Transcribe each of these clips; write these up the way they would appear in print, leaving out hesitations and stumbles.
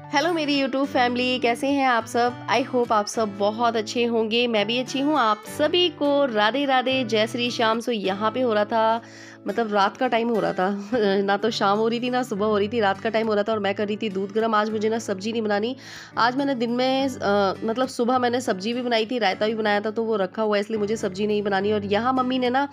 Hello मेरी YouTube family, कैसे हैं आप सब। आई होप आप सब बहुत अच्छे होंगे। मैं भी अच्छी हूँ। आप सभी को राधे राधे, जय श्री श्याम। सो यहाँ पे हो रहा था, मतलब रात का टाइम हो रहा था ना तो शाम हो रही थी ना सुबह हो रही थी, रात का टाइम हो रहा था और मैं कर रही थी दूध गर्म। आज मुझे ना सब्जी नहीं बनानी। आज मैंने दिन में मतलब सुबह मैंने सब्जी भी बनाई थी, रायता भी बनाया था, तो वो रखा हुआ है, इसलिए मुझे सब्जी नहीं बनानी। और यहाँ मम्मी ने ना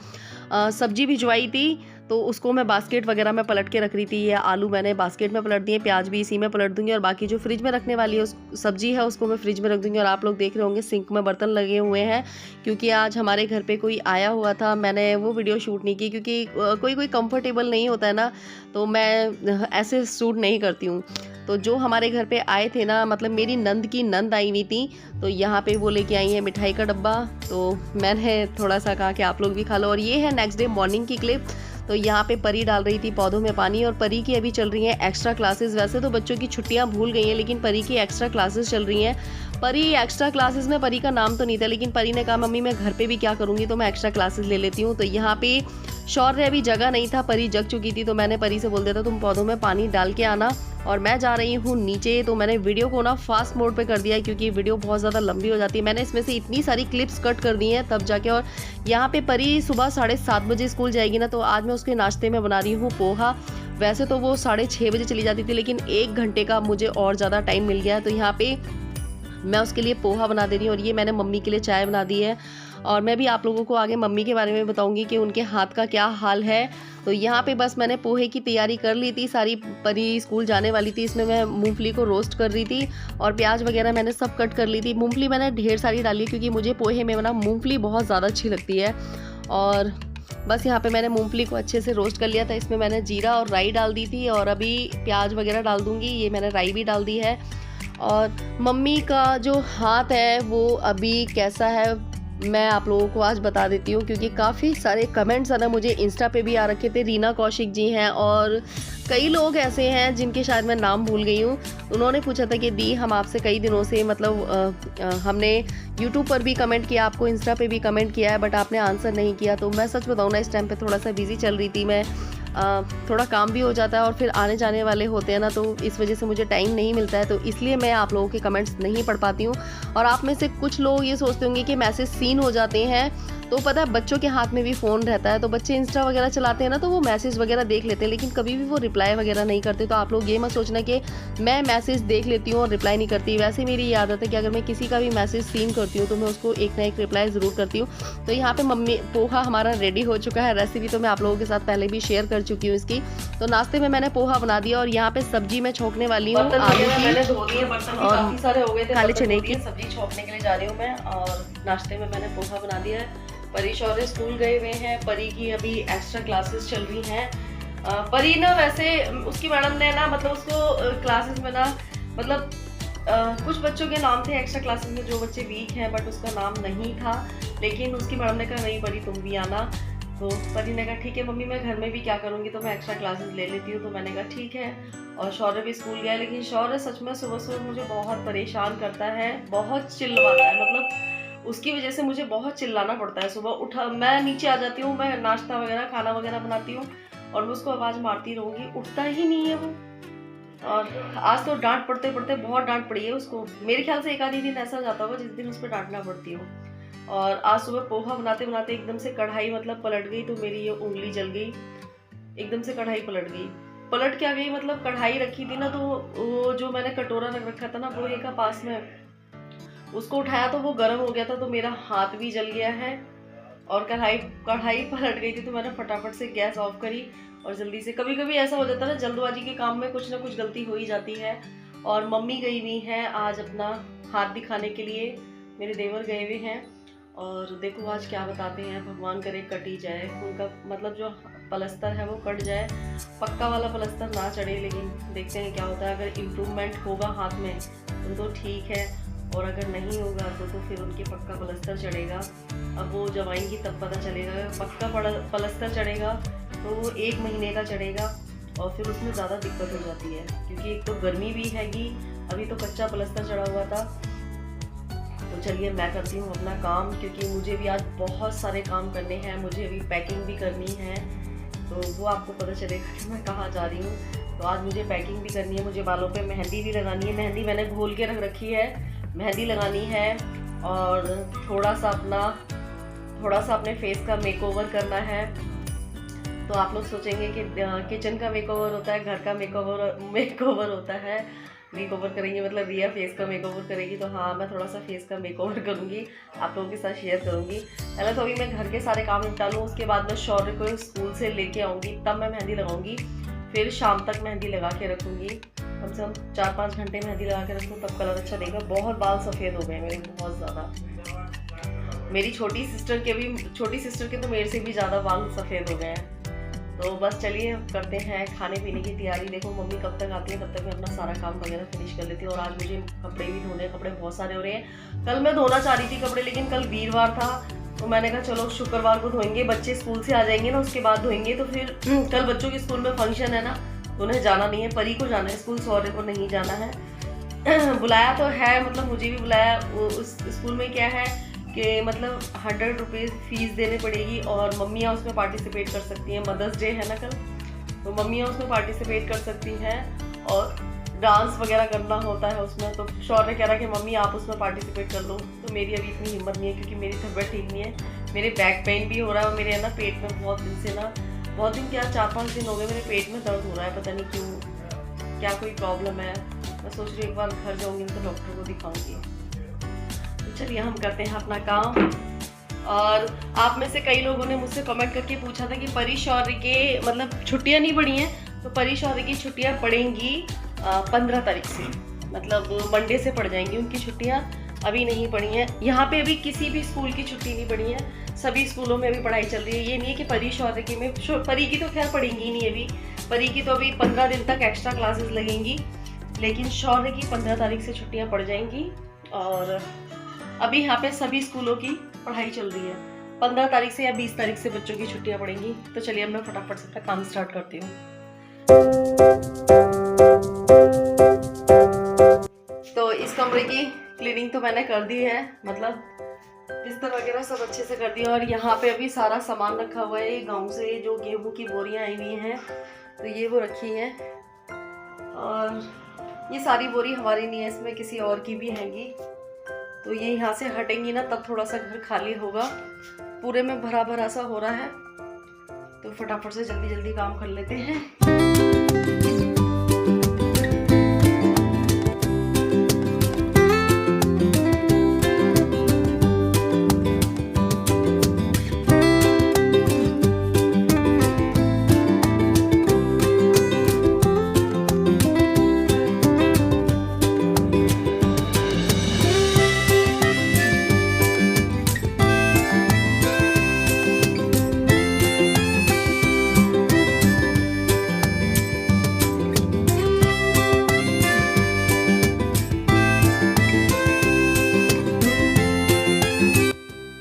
सब्जी भिजवाई थी, तो उसको मैं बास्केट वगैरह में पलट के रख रही थी। ये आलू मैंने बास्केट में पलट दिए, प्याज भी इसी में पलट दूंगी और बाकी जो फ्रिज में रखने वाली है उस सब्जी है उसको मैं फ्रिज में रख दूंगी। और आप लोग देख रहे होंगे सिंक में बर्तन लगे हुए हैं, क्योंकि आज हमारे घर पे कोई आया हुआ था। मैंने वो वीडियो शूट नहीं की क्योंकि कोई कोई कंफर्टेबल नहीं होता है ना, तो मैं ऐसे शूट नहीं करती हूँ। तो जो हमारे घर पे आए थे ना, मतलब मेरी नंद की नंद आई हुई थी, तो यहाँ पे वो लेके आई है मिठाई का डब्बा। तो मैंने थोड़ा सा कहा कि आप लोग भी खा लो। और ये है नेक्स्ट डे मॉर्निंग की क्लिप। तो यहाँ पे परी डाल रही थी पौधों में पानी, और परी की अभी चल रही हैं एक्स्ट्रा क्लासेस। वैसे तो बच्चों की छुट्टियाँ भूल गई हैं, लेकिन परी की एक्स्ट्रा क्लासेस चल रही हैं। परी एक्स्ट्रा क्लासेस में, परी का नाम तो नहीं था, लेकिन परी ने कहा मम्मी मैं घर पे भी क्या करूँगी, तो मैं एक्स्ट्रा क्लासेस ले लेती हूँ। तो यहाँ पे शौर्य अभी जगह नहीं था, परी जग चुकी थी, तो मैंने परी से बोल दिया था तुम पौधों में पानी डाल के आना। और मैं जा रही हूँ नीचे। तो मैंने वीडियो को ना फास्ट मोड पे कर दिया है, क्योंकि वीडियो बहुत ज़्यादा लंबी हो जाती है। मैंने इसमें से इतनी सारी क्लिप्स कट कर दी हैं तब जाके। और यहाँ पे परी सुबह 7:30 बजे स्कूल जाएगी ना, तो आज मैं उसके नाश्ते में बना रही हूँ पोहा। वैसे तो वो 6:30 बजे चली जाती थी, लेकिन 1 घंटे का मुझे और ज़्यादा टाइम मिल गया है, तो यहाँ पे मैं उसके लिए पोहा बना दे रही हूँ। और ये मैंने मम्मी के लिए चाय बना दी है। और मैं भी आप लोगों को आगे मम्मी के बारे में बताऊंगी कि उनके हाथ का क्या हाल है। तो यहाँ पे बस मैंने पोहे की तैयारी कर ली थी सारी। परी स्कूल जाने वाली थी, इसमें मैं मूंगफली को रोस्ट कर रही थी और प्याज वगैरह मैंने सब कट कर ली थी। मूंगफली मैंने ढेर सारी डाली, क्योंकि मुझे पोहे में ना मूंगफली बहुत ज़्यादा अच्छी लगती है। और बस यहाँ पे मैंने मूंगफली को अच्छे से रोस्ट कर लिया था। इसमें मैंने जीरा और राई डाल दी थी, और अभी प्याज वगैरह डाल दूँगी। ये मैंने राई भी डाल दी है। और मम्मी का जो हाथ है वो अभी कैसा है मैं आप लोगों को आज बता देती हूँ, क्योंकि काफ़ी सारे कमेंट्स है ना मुझे इंस्टा पे भी आ रखे थे। रीना कौशिक जी हैं और कई लोग ऐसे हैं जिनके शायद मैं नाम भूल गई हूँ। उन्होंने पूछा था कि दी हम आपसे कई दिनों से, मतलब हमने यूट्यूब पर भी कमेंट किया, आपको इंस्टा पे भी कमेंट किया है, बट आपने आंसर नहीं किया। तो मैं सच बताऊँ ना, इस टाइम पे थोड़ा सा बिजी चल रही थी मैं। थोड़ा काम भी हो जाता है और फिर आने जाने वाले होते हैं ना, तो इस वजह से मुझे टाइम नहीं मिलता है। तो इसलिए मैं आप लोगों के कमेंट्स नहीं पढ़ पाती हूँ। और आप में से कुछ लोग ये सोचते होंगे कि मैसेज सीन हो जाते हैं, तो पता है बच्चों के हाथ में भी फ़ोन रहता है, तो बच्चे इंस्टा वगैरह चलाते हैं ना, तो वो मैसेज वगैरह देख लेते हैं, लेकिन कभी भी वो रिप्लाई वगैरह नहीं करते। तो आप लोग ये मत सोचना कि मैं मैसेज देख लेती हूँ और रिप्लाई नहीं करती। वैसे मेरी ये आदत है कि अगर मैं किसी का भी मैसेज सीन करती हूँ तो मैं उसको एक ना एक रिप्लाई ज़रूर करती हूँ। तो यहाँ पे मम्मी पोहा हमारा रेडी हो चुका है। रेसिपी तो मैं आप लोगों के साथ पहले भी शेयर कर चुकी हूँ इसकी। तो नाश्ते में मैंने पोहा बना दिया, और यहाँ पे सब्जी मैं छोंकने वाली हूँ आलू की। मैंने धो दिए, बर्तन भी काफी सारे हो गए थे, काले चने की सब्जी छोंकने के लिए जा रही हूँ मैं। और नाश्ते में मैंने पोहा बना दिया है। परी शौर्य स्कूल गए हुए हैं। परी की अभी एक्स्ट्रा क्लासेस चल रही हैं। परी ना, वैसे उसकी मैडम ने ना, मतलब उसको क्लासेस में ना, मतलब कुछ बच्चों के नाम थे एक्स्ट्रा क्लासेस में जो बच्चे वीक हैं, बट उसका नाम नहीं था। लेकिन उसकी मैडम ने कहा नहीं परी तुम भी आना। तो परी ने कहा ठीक है मम्मी, मैं घर में भी क्या करूँगी, तो मैं एक्स्ट्रा क्लासेस ले लेती हूँ। तो मैंने कहा ठीक है। और शौर्य भी स्कूल गया, लेकिन शौर्य सच में सुबह सुबह मुझे बहुत परेशान करता है, बहुत चिल्लाता है। मतलब उसकी वजह से मुझे बहुत चिल्लाना पड़ता है। सुबह उठा, मैं नीचे आ जाती हूँ, मैं नाश्ता वगैरह खाना वगैरह बनाती हूँ, और मैं उसको आवाज़ मारती रहूँगी, उठता ही नहीं है वो। और आज तो डांट पड़ते पड़ते बहुत डांट पड़ी है उसको। मेरे ख्याल से एक आधी दिन ऐसा जाता होगा जिस दिन उस पर डांटना पड़ती हो। और आज सुबह पोहा बनाते बनाते एकदम से कढ़ाई मतलब पलट गई, तो मेरी ये उंगली जल गई। एकदम से कढ़ाई पलट गई। पलट क्या गई, मतलब कढ़ाई रखी थी ना, तो वो जो मैंने कटोरा रख रखा था ना पोहे का पास में, उसको उठाया तो वो गर्म हो गया था, तो मेरा हाथ भी जल गया है। और कढ़ाई पलट गई थी, तो मैंने फटाफट से गैस ऑफ करी और जल्दी से। कभी कभी ऐसा हो जाता है ना, जल्दबाजी के काम में कुछ ना कुछ गलती हो ही जाती है। और मम्मी गई हुई हैं आज अपना हाथ दिखाने के लिए, मेरे देवर गए हुए हैं। और देखो आज क्या बताते हैं, भगवान करे कट ही जाए उनका, मतलब जो पलस्तर है वो कट जाए, पक्का वाला पलस्तर ना चढ़े। लेकिन देखते हैं क्या होता है। अगर इम्प्रूवमेंट होगा हाथ में तो ठीक है, और अगर नहीं होगा तो फिर उनके पक्का पलस्तर चढ़ेगा। अब वो जब आएंगी तब पता चलेगा। पक्का पलस्तर चढ़ेगा तो वो 1 महीने का चढ़ेगा, और फिर उसमें ज़्यादा दिक्कत हो जाती है, क्योंकि एक तो गर्मी भी हैगी, अभी तो कच्चा पलस्तर चढ़ा हुआ था। तो चलिए मैं करती हूँ अपना काम, क्योंकि मुझे भी आज बहुत सारे काम करने हैं। मुझे अभी पैकिंग भी करनी है, तो वो आपको पता चलेगा कि मैं कहाँ जा रही हूँ। तो आज मुझे पैकिंग भी करनी है, मुझे बालों पे मेहंदी भी लगानी है। मेहंदी मैंने घोल के रख रखी है, मेहंदी लगानी है और थोड़ा सा अपने फेस का मेकओवर करना है। तो आप लोग सोचेंगे कि किचन का मेकओवर होता है, घर का मेकओवर होता है। मेकओवर करेंगे मतलब रिया फेस का मेकओवर करेगी। तो हाँ, मैं थोड़ा सा फेस का मेकओवर करूँगी, आप लोगों के साथ शेयर करूँगी। पहले तो अभी मैं घर के सारे काम निपटा लूँ, उसके बाद मैं शौर्य को स्कूल से लेके आऊँगी, तब मैं मेहंदी लगाऊंगी। फिर शाम तक मेहंदी लगा के रखूँगी, कम से कम 4-5 घंटे मेहंदी लगा के रखूँ, तब कलर अच्छा देगा। बहुत बाल सफ़ेद हो गए मेरे, बहुत ज़्यादा। मेरी छोटी सिस्टर के तो मेरे से भी ज़्यादा बाल सफ़ेद हो गए हैं। तो बस चलिए करते हैं खाने पीने की तैयारी। देखो मम्मी कब तक आती है, तब तक मैं अपना सारा काम वगैरह फिनिश कर लेती हूँ। और आज मुझे कपड़े भी धोने, कपड़े बहुत सारे हो रहे हैं। कल मैं धोना चाह रही थी कपड़े, लेकिन कल वीरवार था, तो मैंने कहा चलो शुक्रवार को धोएंगे, बच्चे स्कूल से आ जाएंगे ना, उसके बाद धोएंगे। तो फिर कल बच्चों के स्कूल में फंक्शन है ना, तो उन्हें जाना नहीं है, परी को जाना है स्कूल, सौर्य को नहीं जाना है। बुलाया तो है, मतलब मुझे भी बुलाया। उस स्कूल में क्या है कि मतलब 100 रुपीज़ फ़ीस देनी पड़ेगी और मम्मियाँ उसमें पार्टिसिपेट कर सकती हैं। मदर्स डे है ना कल, तो मम्मियाँ उसमें पार्टिसिपेट कर सकती हैं और डांस वगैरह करना होता है उसमें। तो शौर्य कह रहा है कि मम्मी आप उसमें पार्टिसिपेट कर लो, तो मेरी अभी इतनी हिम्मत नहीं है, क्योंकि मेरी तबीयत ठीक नहीं है। मेरे बैक पेन भी हो रहा है और मेरे ना पेट में बहुत दिन क्या 4-5 दिन हो गए मेरे पेट में दर्द हो रहा है, पता नहीं क्यों, क्या कोई प्रॉब्लम है। मैं सोच रही हूँ एक बार घर जाऊँगी तो डॉक्टर को दिखाऊँगी। चलिए हम करते हैं अपना काम। और आप में से कई लोगों ने मुझसे कमेंट करके पूछा था कि परी शौर्य के मतलब छुट्टियां नहीं पड़ी हैं, तो परी शौर्य की छुट्टियां पड़ेंगी 15 तारीख से, मतलब मंडे से पड़ जाएंगी उनकी छुट्टियां। अभी नहीं पड़ी हैं, यहाँ पे अभी किसी भी स्कूल की छुट्टी नहीं पड़ी है, सभी स्कूलों में अभी पढ़ाई चल रही है। ये नहीं है कि परी शौर्य की में, परी की तो खैर पढ़ेंगी नहीं अभी, परी की तो अभी 15 दिन तक एक्स्ट्रा क्लासेस लगेंगी, लेकिन शौर्य की 15 तारीख से छुट्टियाँ पड़ जाएंगी। और अभी यहाँ पे सभी स्कूलों की पढ़ाई चल रही है। 15 तारीख से या 20 तारीख से बच्चों की छुट्टियां पड़ेंगी। तो चलिए अब मैं फटाफट से अपना काम स्टार्ट करती हूँ। तो इस कमरे की क्लीनिंग तो मैंने कर दी है, मतलब बिस्तर वगैरह सब अच्छे से कर दिया। और यहाँ पे अभी सारा सामान रखा हुआ है, गाँव से जो गेहूं की बोरियां आई हुई हैं, तो ये वो रखी हैं। और ये सारी बोरी हमारी नहीं है, इसमें किसी और की भी हैगी। तो ये यहाँ से हटेंगी ना, तब थोड़ा सा घर खाली होगा। पूरे में भरा भरा सा हो रहा है, तो फटाफट से जल्दी जल्दी काम कर लेते हैं।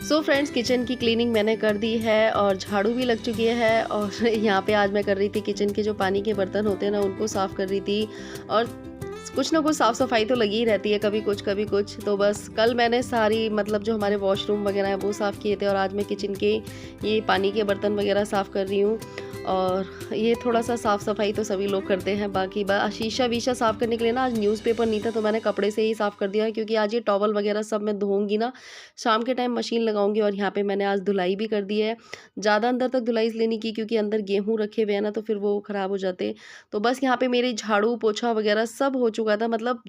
सो फ्रेंड्स, किचन की क्लीनिंग मैंने कर दी है और झाड़ू भी लग चुकी है। और यहाँ पे आज मैं कर रही थी किचन के जो पानी के बर्तन होते हैं ना, उनको साफ़ कर रही थी। और कुछ ना कुछ साफ़ सफाई तो लगी ही रहती है, कभी कुछ। तो बस कल मैंने सारी मतलब जो हमारे वॉशरूम वगैरह है वो साफ़ किए थे, और आज मैं किचन के ये पानी के बर्तन वगैरह साफ़ कर रही हूँ। और ये थोड़ा सा साफ़ सफाई तो सभी लोग करते हैं, बाकी शीशा वीशा साफ़ करने के लिए ना आज न्यूज़पेपर नहीं था, तो मैंने कपड़े से ही साफ़ कर दिया, क्योंकि आज ये टॉवल वगैरह सब मैं धोऊंगी ना, शाम के टाइम मशीन लगाऊंगी। और यहाँ पे मैंने आज धुलाई भी कर दी है, ज़्यादा अंदर तक धुलाई इसलिए नहीं की क्योंकि अंदर गेहूँ रखे हुए हैं ना, तो फिर वो ख़राब हो जाते। तो बस यहाँ पे मेरी झाड़ू पोछा वगैरह सब हो चुका था, मतलब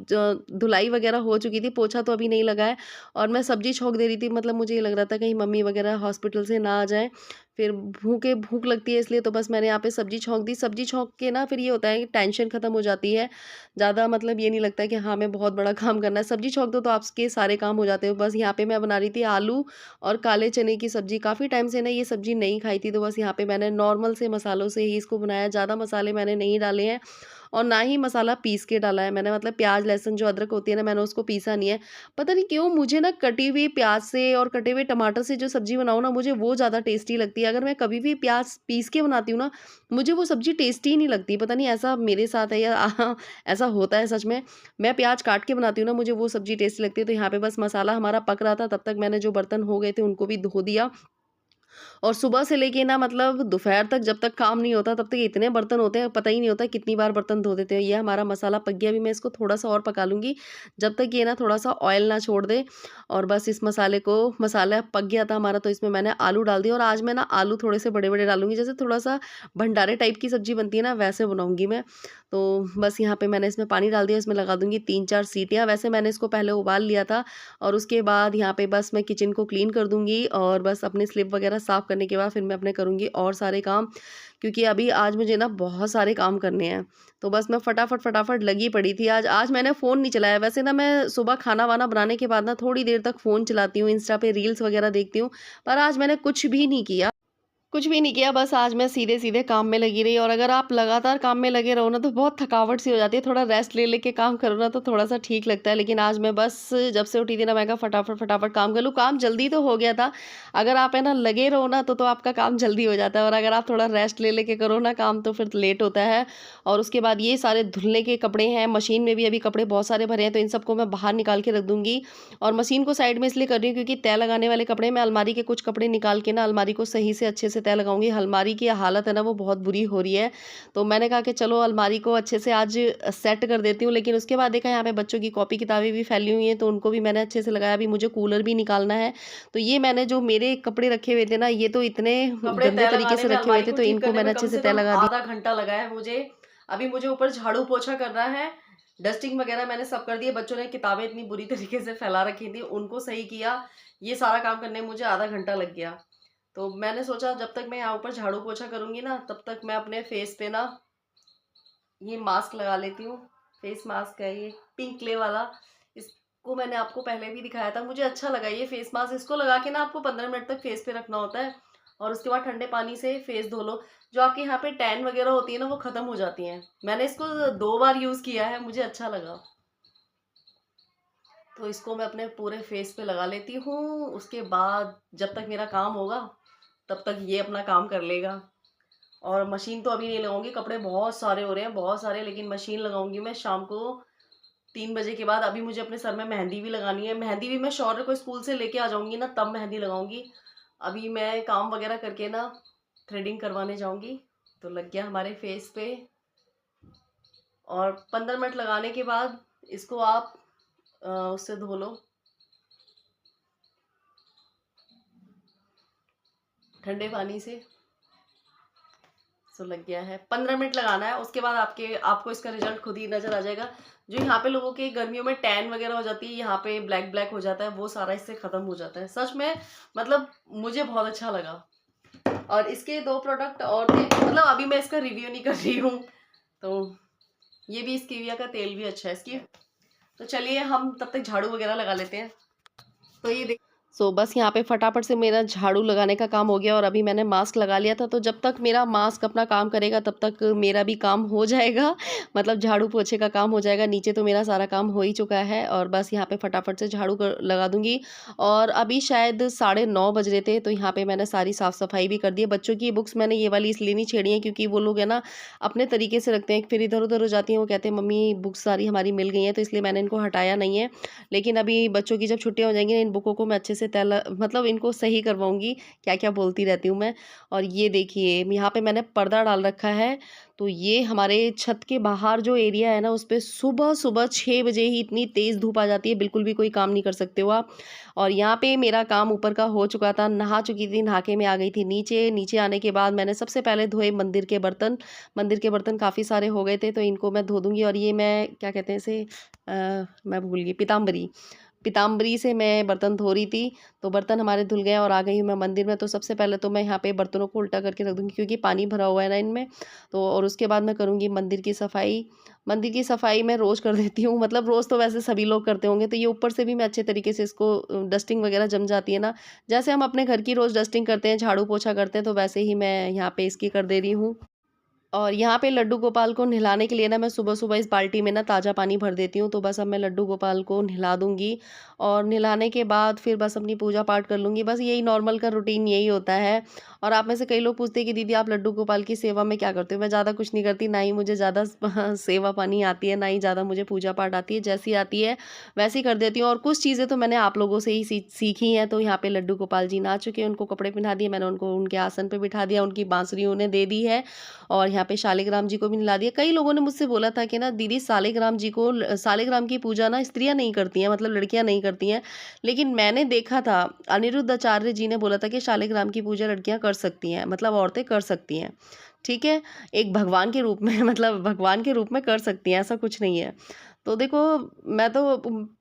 धुलाई वगैरह हो चुकी थी, पोछा तो अभी नहीं लगा है। और मैं सब्जी छौंक दे रही थी, मतलब मुझे ये लग रहा था कहीं मम्मी वगैरह हॉस्पिटल से ना आ जाए, फिर भूख लगती है, इसलिए तो बस मैंने यहाँ पे सब्जी छौंक दी। सब्जी छौंक के ना फिर ये होता है कि टेंशन खत्म हो जाती है, ज़्यादा मतलब ये नहीं लगता है कि हाँ मैं बहुत बड़ा काम करना है। सब्जी छौंक दो तो आपके सारे काम हो जाते हो। बस यहाँ पे मैं बना रही थी आलू और काले चने की सब्जी। काफ़ी टाइम से ना ये सब्जी नहीं खाई थी, तो बस यहाँ पे मैंने नॉर्मल से मसालों से ही इसको बनाया, ज़्यादा मसाले मैंने नहीं डाले हैं और ना ही मसाला पीस के डाला है मैंने, मतलब प्याज लहसुन जो अदरक होती है ना, मैंने उसको पीसा नहीं है। पता नहीं क्यों मुझे ना कटी हुई प्याज से और कटे हुए टमाटर से जो सब्ज़ी बनाऊँ ना, मुझे वो ज़्यादा टेस्टी लगती है। अगर मैं कभी भी प्याज पीस के बनाती हूँ ना, मुझे वो सब्ज़ी टेस्टी ही नहीं लगती। पता नहीं ऐसा मेरे साथ है या ऐसा होता है सच में। मैं प्याज काट के बनाती हूँ ना, मुझे वो सब्ज़ी टेस्टी लगती है। तो यहाँ पे बस मसाला हमारा पक रहा था, तब तक मैंने जो बर्तन हो गए थे उनको भी धो दिया। और सुबह से लेके ना मतलब दोपहर तक जब तक काम नहीं होता तब तक इतने बर्तन होते हैं, पता ही नहीं होता कितनी बार बर्तन धो देते हैं। ये हमारा मसाला पक गया, अभी मैं इसको थोड़ा-सा और पका लूँगी, जब तक ये ना थोड़ा-सा ऑयल ना छोड़ दे। और बस इस मसाला पक गया था हमारा, तो इसमें मैंने आलू डाल दिया और आज मैं ना आलू थोड़े से बड़े-बड़े डालूँगी, जैसे थोड़ा-सा भंडारे टाइप की सब्ज़ी बनती है ना, वैसे बनाऊँगी मैं। तो बस यहाँ पे मैंने इसमें पानी डाल दिया, इसमें लगा दूँगी 3-4 सीटियाँ। वैसे मैंने इसको पहले उबाल लिया था और उसके बाद यहाँ पे बस मैं किचन को क्लीन कर दूँगी और बस अपनी स्लिप वगैरह साफ़ करने के बाद फिर मैं अपने करूँगी और सारे काम, क्योंकि अभी आज मुझे ना बहुत सारे काम करने हैं। तो बस मैं फटाफट लगी पड़ी थी आज। आज मैंने फ़ोन नहीं चलाया, वैसे ना मैं सुबह खाना-वाना बनाने के बाद ना थोड़ी देर तक फ़ोन चलाती हूँ, इंस्टा पे रील्स वगैरह देखती हूँ, पर आज मैंने कुछ भी नहीं किया। कुछ भी नहीं किया, बस आज मैं सीधे-सीधे काम में लगी रही। और अगर आप लगातार काम में लगे रहो ना तो बहुत थकावट सी हो जाती है, थोड़ा रेस्ट ले के काम करो ना तो थोड़ा-सा ठीक लगता है। लेकिन आज मैं बस जब से उठी थी ना, मैं कहा फटाफट काम कर लूँ, काम जल्दी तो हो गया था। अगर आप है ना लगे रहो ना तो आपका काम जल्दी हो जाता है, और अगर आप थोड़ा रेस्ट ले के करो ना काम तो फिर लेट होता है। और उसके बाद ये सारे धुलने के कपड़े हैं, मशीन में भी अभी कपड़े बहुत सारे भरे हैं, तो इन सबको मैं बाहर निकाल के रख दूँगी। और मशीन को साइड में इसलिए कर रही हूँ क्योंकि तह लगाने वाले कपड़े, मैं अलमारी के कुछ कपड़े निकाल के ना अलमारी को सही से अच्छे से तह लगाऊँगी। अलमारी की हालत है ना वो बहुत बुरी हो रही है, तो मैंने कहा कि चलो अलमारी को अच्छे से आज सेट कर देती हूँ। लेकिन उसके बाद देखा यहाँ पे बच्चों की कॉपी किताबें भी फैली हुई हैं, तो उनको भी मैंने अच्छे से लगाया। अभी मुझे कूलर भी निकालना है, तो ये मैंने जो मेरे कपड़े रखे हुए थे ना, ये तो इतने कपड़े गंदे तय तरीके लगाने से में रखे हुए अलमारी थे, को तो ठीक इनको करने मैंने में अच्छे कम से से तह कम लगा दी। आधा घंटा लगा है मुझे। अभी मुझे ऊपर झाड़ू पोछा करना है, डस्टिंग वगैरह मैंने सब कर दिया। बच्चों ने किताबें इतनी बुरी तरीके से फैला रखी थी, उनको सही किया। ये सारा काम करने में मुझे आधा घंटा लग गया। तो मैंने सोचा जब तक मैं यहाँ ऊपर झाड़ू पोछा करूँगी ना, तब तक मैं अपने फेस पे ना ये मास्क लगा लेती हूँ। फेस मास्क है ये पिंक क्ले वाला, इसको मैंने आपको पहले भी दिखाया था, मुझे अच्छा लगा ये फेस मास्क। इसको लगा के ना आपको 15 मिनट तक फेस पे रखना होता है और उसके बाद ठंडे पानी से फेस धो लो। जो आपके यहाँ पे टैन वगैरह होती है ना वो खत्म हो जाती हैं। मैंने इसको 2 बार यूज़ किया है, मुझे अच्छा लगा। तो इसको मैं अपने पूरे फेस पे लगा लेती हूँ। उसके बाद जब तक मेरा काम होगा तब तक ये अपना काम कर लेगा। और मशीन तो अभी नहीं लगाऊंगी, कपड़े बहुत सारे हो रहे हैं, बहुत सारे। लेकिन मशीन लगाऊंगी मैं शाम को 3 बजे के बाद। अभी मुझे अपने सर में मेहंदी भी लगानी है, मेहंदी भी मैं शौर्य को स्कूल से लेके आ जाऊंगी ना, तब मेहंदी लगाऊंगी। अभी मैं काम वगैरह करके ना थ्रेडिंग करवाने जाऊंगी। तो लग गया हमारे फेस पे। और 15 मिनट लगाने के बाद इसको आप उससे धो लो ठंडे पानी से। सो लग गया है, 15 मिनट लगाना है। उसके बाद आपको इसका रिजल्ट खुद ही नजर आ जाएगा। जो यहाँ पे लोगों के गर्मियों में टैन वगैरह हो जाती है, यहाँ पे ब्लैक ब्लैक हो जाता है, वो सारा इससे खत्म हो जाता है। सच में मतलब मुझे बहुत अच्छा लगा। और इसके 2 प्रोडक्ट और थे, मतलब अभी मैं इसका रिव्यू नहीं कर रही हूँ। तो ये भी स्कीविया का तेल भी अच्छा है इसकी। तो चलिए हम तब तक झाड़ू वगैरह लगा लेते हैं। तो ये बस यहाँ पे फटाफट से मेरा झाड़ू लगाने का काम हो गया और अभी मैंने मास्क लगा लिया था। तो जब तक मेरा मास्क अपना काम करेगा तब तक मेरा भी काम हो जाएगा, मतलब झाड़ू पोछे का काम हो जाएगा। नीचे तो मेरा सारा काम हो ही चुका है और बस यहाँ पे फटाफट से झाड़ू लगा दूंगी। और अभी शायद 9:30 बज रहे थे, तो यहाँ पे मैंने सारी साफ़ सफाई भी कर दी है। बच्चों की बुक्स मैंने ये वाली इसलिए नहीं छेड़ी है क्योंकि वो लोग है ना अपने तरीके से रखते हैं, फिर इधर उधर हो जाती हैं। वो कहते हैं मम्मी बुक्स सारी हमारी मिल गई हैं, तो इसलिए मैंने इनको हटाया नहीं है। लेकिन अभी बच्चों की जब छुट्टियाँ हो जाएंगी, इन बुकों को मैं अच्छे से मतलब इनको सही करवाऊंगी। क्या क्या बोलती रहती हूँ मैं। और ये देखिए यहाँ पे मैंने पर्दा डाल रखा है। तो ये हमारे छत के बाहर जो एरिया है ना, उस पर सुबह सुबह 6 बजे ही इतनी तेज़ धूप आ जाती है, बिल्कुल भी कोई काम नहीं कर सकते हो आप। और यहाँ पे मेरा काम ऊपर का हो चुका था, नहा चुकी थी, नहा के मैं आ गई थी नीचे। नीचे आने के बाद मैंने सबसे पहले धोए मंदिर के बर्तन। मंदिर के बर्तन काफ़ी सारे हो गए थे, तो इनको मैं धो दूँगी। और ये मैं क्या कहते हैं इसे, मैं भूल गई, पीताम्बरी से मैं बर्तन धो रही थी। तो बर्तन हमारे धुल गए और आ गई हूँ मैं मंदिर में। तो सबसे पहले तो मैं यहाँ पे बर्तनों को उल्टा करके रख दूँगी क्योंकि पानी भरा हुआ है ना इनमें। तो और उसके बाद मैं करूँगी मंदिर की सफाई। मंदिर की सफाई मैं रोज़ कर देती हूँ, मतलब रोज़ तो वैसे सभी लोग करते होंगे। तो ये ऊपर से भी मैं अच्छे तरीके से इसको डस्टिंग वगैरह जम जाती है ना, जैसे हम अपने घर की रोज़ डस्टिंग करते हैं, झाड़ू पोछा करते हैं, तो वैसे ही मैं यहाँ पे इसकी कर दे रही हूँ। और यहाँ पे लड्डू गोपाल को नहलाने के लिए ना मैं सुबह-सुबह इस बाल्टी में ना ताज़ा पानी भर देती हूँ। तो बस अब मैं लड्डू गोपाल को नहला दूँगी और नहलाने के बाद फिर बस अपनी पूजा पाठ कर लूँगी। बस यही नॉर्मल का रूटीन यही होता है। और आप में से कई लोग पूछते हैं कि दीदी आप लड्डू गोपाल की सेवा में क्या करते हो? मैं ज़्यादा कुछ नहीं करती, ना ही मुझे ज़्यादा सेवा पानी आती है, ना ही ज़्यादा मुझे पूजा पाठ आती है। जैसी आती है वैसे ही कर देती हूँ, और कुछ चीज़ें तो मैंने आप लोगों से ही सीखी हैं। तो यहाँ पे लड्डू गोपाल जी नाच चुके हैं, उनको कपड़े पहना दिए, मैंने उनको उनके आसन पे बिठा दिया, उनकी बांसुरी उन्हें दे दी है, और यहाँ पे शालिग्राम जी को भी नला दिया। कई लोगों ने मुझसे बोला था कि ना दीदी शालिग्राम जी को शालिग्राम की पूजा ना स्त्रियाँ नहीं करती हैं, मतलब लड़कियाँ नहीं करती हैं। लेकिन मैंने देखा था, अनिरुद्ध आचार्य जी ने बोला था कि शालिग्राम की पूजा लड़कियाँ कर सकती हैं, मतलब औरतें कर सकती हैं। ठीक है? एक भगवान के रूप में मतलब भगवान के रूप में कर सकती हैं, ऐसा कुछ नहीं है। तो देखो, मैं तो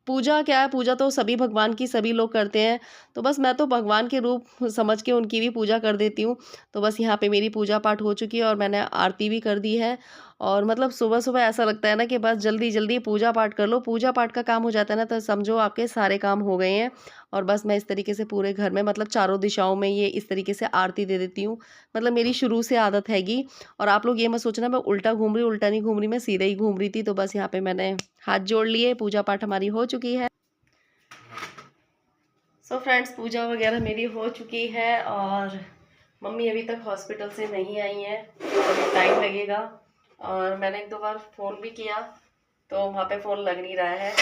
पूजा क्या है, पूजा तो सभी भगवान की सभी लोग करते हैं, तो बस मैं तो भगवान के रूप समझ के उनकी भी पूजा कर देती हूँ। तो बस यहाँ पे मेरी पूजा पाठ हो चुकी है, और मैंने आरती भी कर दी है। और मतलब सुबह-सुबह ऐसा लगता है ना कि बस जल्दी-जल्दी पूजा पाठ कर लो, पूजा पाठ का काम हो जाता है ना, तो समझो आपके सारे काम हो गए हैं। और बस मैं इस तरीके से पूरे घर में, मतलब चारों दिशाओं में ये इस तरीके से आरती दे देती हूँ। मतलब मेरी शुरू से आदत हैगी। और आप लोग ये मत सोचना मैं उल्टा घूम रही हूँ, उल्टा नहीं घूम रही, मैं सीधे ही घूम रही थी। तो बस यहाँ पे मैंने हाथ जोड़ लिए, पूजा पाठ हमारी हो चुकी है। सो फ्रेंड्स, पूजा वगैरह मेरी हो चुकी है, और मम्मी अभी तक हॉस्पिटल से नहीं आई हैं, तो अभी टाइम लगेगा। और मैंने एक दो बार फ़ोन भी किया, तो वहाँ पे फ़ोन लग नहीं रहा है।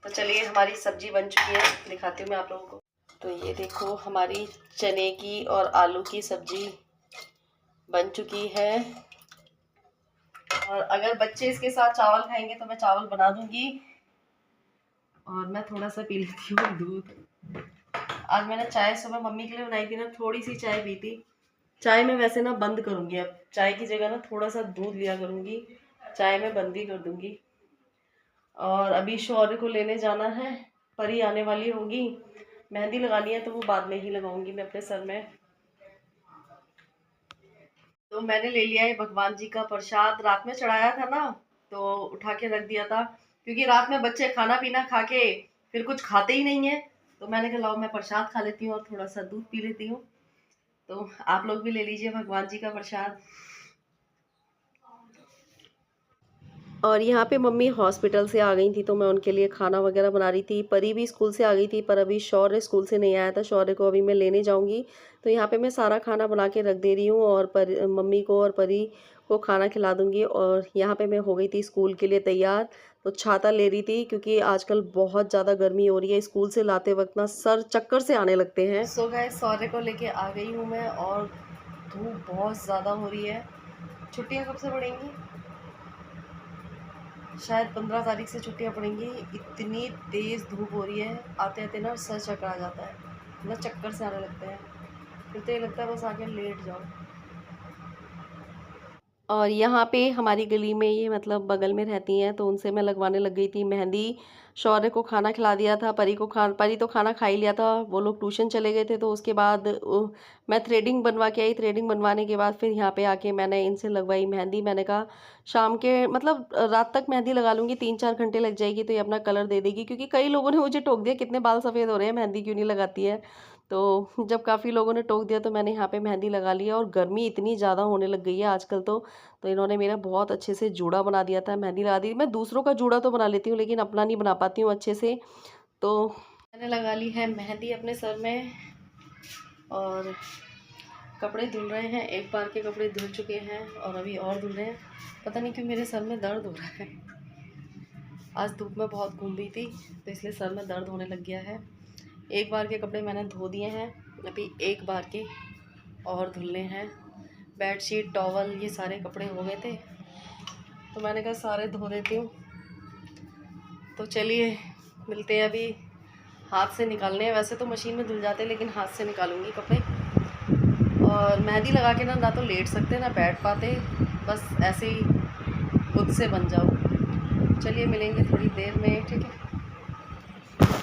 तो चलिए, हमारी सब्जी बन चुकी है, दिखाती हूँ मैं आप लोगों को। तो ये देखो, हमारी चने की और आलू की सब्जी बन चुकी है। और अगर बच्चे इसके साथ चावल खाएंगे तो मैं चावल बना दूंगी। और मैं थोड़ा सा पी लेती हूँ दूध। आज मैंने चाय सुबह मम्मी के लिए बनाई थी ना, थोड़ी सी चाय पी थी। चाय में वैसे ना बंद करूंगी, अब चाय की जगह ना थोड़ा सा दूध लिया करूंगी, चाय में बंद ही कर दूंगी। और अभी शौर्य को लेने जाना है, परी आने वाली होगी, मेहंदी लगानी है, तो वो बाद में ही लगाऊंगी मैं अपने सर में। तो मैंने ले लिया है भगवान जी का प्रसाद, रात में चढ़ाया था ना, तो उठा के रख दिया था, क्योंकि रात में बच्चे खाना पीना खा के फिर कुछ खाते ही नहीं है। तो मैंने कहा लाओ मैं प्रसाद खा लेती हूँ और थोड़ा सा दूध पी लेती हूँ। तो आप लोग भी ले लीजिए भगवान जी का प्रसाद। और यहाँ पे मम्मी हॉस्पिटल से आ गई थी, तो मैं उनके लिए खाना वगैरह बना रही थी। परी भी स्कूल से आ गई थी, पर अभी शौर्य स्कूल से नहीं आया था, शौर्य को अभी मैं लेने जाऊंगी। तो यहाँ पे मैं सारा खाना बना के रख दे रही हूँ, और मम्मी को और परी को खाना खिला दूंगी। और यहाँ पे मैं हो गई थी स्कूल के लिए तैयार। तो छाता ले रही थी, क्योंकि आजकल बहुत ज़्यादा गर्मी हो रही है, स्कूल से लाते वक्त ना सर चक्कर से आने लगते हैं। सो गाइस, शौर्य को लेके आ गई हूँ मैं, और धूप बहुत ज़्यादा हो रही है। छुट्टियाँ कब से पड़ेंगी? शायद 15 तारीख से छुट्टियां पड़ेंगी। इतनी तेज़ धूप हो रही है, आते आते ना सर चकरा जाता है, मतलब चक्कर से आने लगते हैं, फिर तो ये लगता है बस आके लेट जाओ। और यहाँ पे हमारी गली में ये मतलब बगल में रहती हैं, तो उनसे मैं लगवाने लग गई थी मेहंदी। शौर्य को खाना खिला दिया था, परी तो खाना खा ही लिया था, वो लोग ट्यूशन चले गए थे। तो उसके बाद मैं थ्रेडिंग बनवा के आई, थ्रेडिंग बनवाने के बाद फिर यहाँ पे आके मैंने इनसे लगवाई मेहंदी। मैंने कहा शाम के मतलब रात तक मेहंदी लगा लूँगी, 3-4 घंटे लग जाएगी, तो ये अपना कलर दे देगी। क्योंकि कई लोगों ने मुझे टोक दिया, कितने बाल सफ़ेद हो रहे हैं, मेहंदी क्यों नहीं लगाती है। तो जब काफ़ी लोगों ने टोक दिया, तो मैंने यहाँ पे मेहंदी लगा ली है। और गर्मी इतनी ज़्यादा होने लग गई है आजकल, तो इन्होंने मेरा बहुत अच्छे से जूड़ा बना दिया था, मेहंदी लगा दी। मैं दूसरों का जूड़ा तो बना लेती हूँ, लेकिन अपना नहीं बना पाती हूँ अच्छे से। तो मैंने लगा ली है मेहंदी अपने सर में, और कपड़े धुल रहे हैं। एक बार के कपड़े धुल चुके हैं, और अभी और धुल रहे हैं। पता नहीं क्यों मेरे सर में दर्द हो रहा है, आज धूप में बहुत घूम रही थी, तो इसलिए सर में दर्द होने लग गया है। एक बार के कपड़े मैंने धो दिए हैं, अभी एक बार के और धुलने हैं। बेडशीट, टॉवल, ये सारे कपड़े हो गए थे, तो मैंने कहा सारे धो देती हूँ। तो चलिए मिलते हैं, अभी हाथ से निकालने हैं। वैसे तो मशीन में धुल जाते हैं, लेकिन हाथ से निकालूंगी कपड़े। और मेहंदी लगा के ना तो लेट सकते ना बैठ पाते, बस ऐसे ही खुद से बन जाओ। चलिए मिलेंगे थोड़ी देर में, ठीक है।